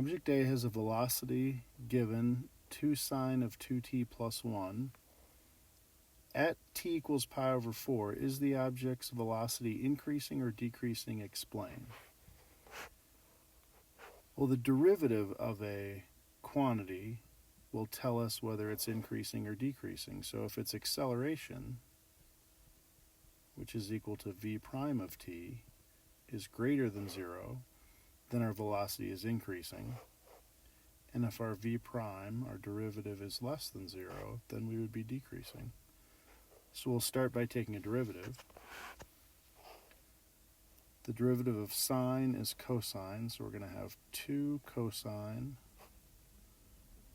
Object A has a velocity given 2 sine of 2t plus 1. At t equals pi over 4, is the object's velocity increasing or decreasing? Explain. Well, the derivative of a quantity will tell us whether it's increasing or decreasing. So if its acceleration, which is equal to v prime of t, is greater than 0, then our velocity is increasing. And if our v prime, our derivative, is less than 0, then we would be decreasing. So we'll start by taking a derivative. The derivative of sine is cosine, so we're going to have 2 cosine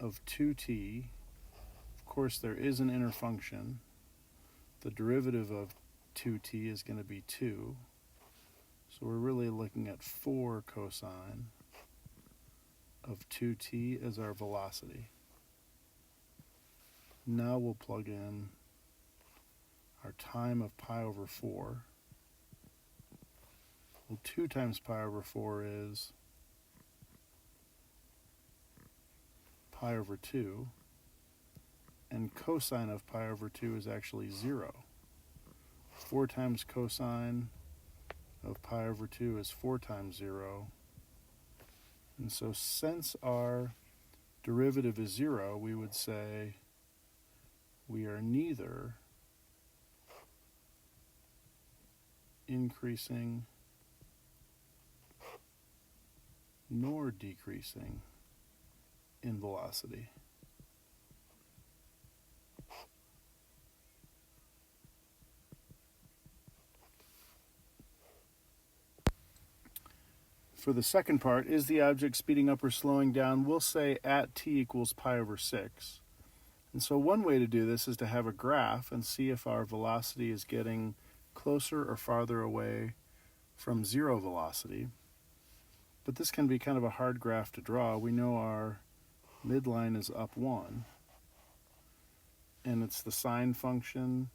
of 2t. Of course, there is an inner function. The derivative of 2t is going to be 2. So we're really looking at 4 cosine of 2t as our velocity. Now we'll plug in our time of pi over 4. Well, 2 times pi over 4 is pi over 2. And cosine of pi over 2 is actually 0. 4 times cosine of pi over 2 is 4 times 0. And so since our derivative is 0, we would say we are neither increasing nor decreasing in velocity. For the second part, is the object speeding up or slowing down? We'll say at t equals pi over 6. And so one way to do this is to have a graph and see if our velocity is getting closer or farther away from 0 velocity. But this can be kind of a hard graph to draw. We know our midline is up 1, and it's the sine function.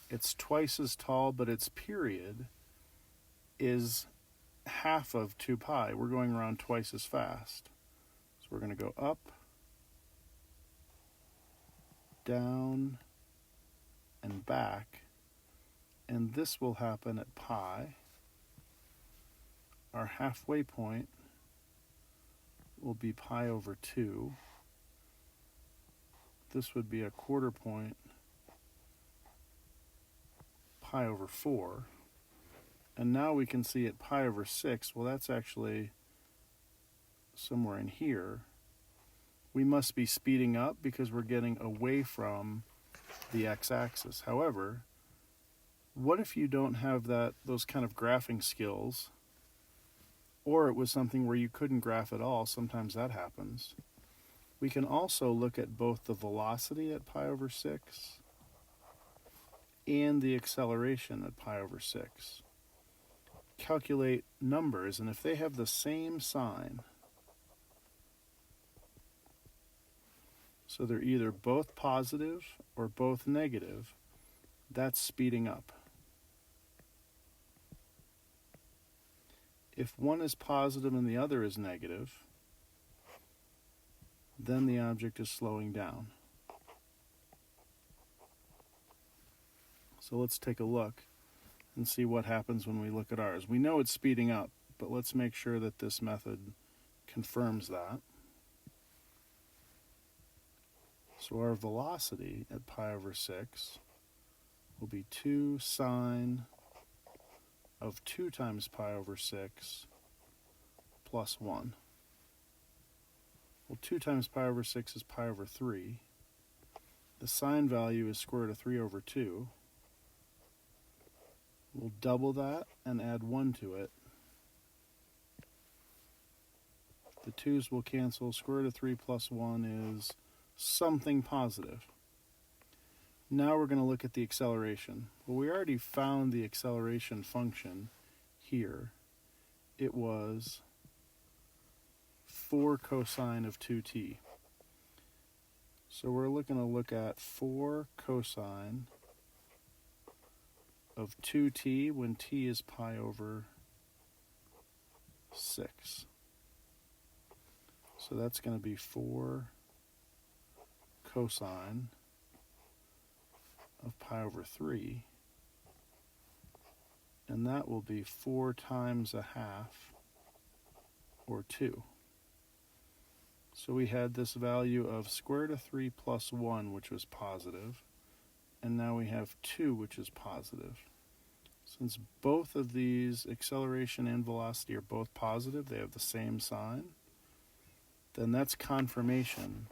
It's twice as tall, but its period is half of 2 pi. We're going around twice as fast. So we're going to go up, down, and back. And this will happen at pi. Our halfway point will be pi over 2. This would be a quarter point, pi over 4. And now we can see at pi over 6, well, that's actually somewhere in here. We must be speeding up because we're getting away from the x-axis. However, what if you don't have those kind of graphing skills, or it was something where you couldn't graph at all? Sometimes that happens. We can also look at both the velocity at pi over 6 and the acceleration at pi over 6. Calculate numbers, and if they have the same sign, so they're either both positive or both negative, that's speeding up. If one is positive and the other is negative, then the object is slowing down. So let's take a look and see what happens when we look at ours. We know it's speeding up, but let's make sure that this method confirms that. So our velocity at pi over 6 will be 2 sine of 2 times pi over 6 plus 1. Well, 2 times pi over 6 is pi over 3. The sine value is square root of 3 over 2. We'll double that and add 1 to it. The 2's will cancel. Square root of 3 plus 1 is something positive. Now we're going to look at the acceleration. Well, we already found the acceleration function here. It was 4 cosine of 2t. So we're going to look at 4 cosine of 2t when t is pi over 6. So that's going to be 4 cosine of pi over 3. And that will be 4 times a half, or 2. So we had this value of square root of 3 plus 1, which was positive. And now we have 2, which is positive. Since both of these, acceleration and velocity, are both positive, they have the same sign, then that's confirmation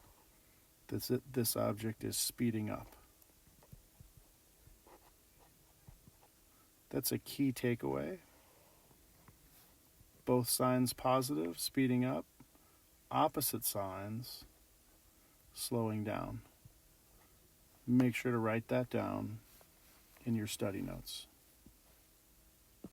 that this object is speeding up. That's a key takeaway. Both signs positive, speeding up. Opposite signs, slowing down. Make sure to write that down in your study notes.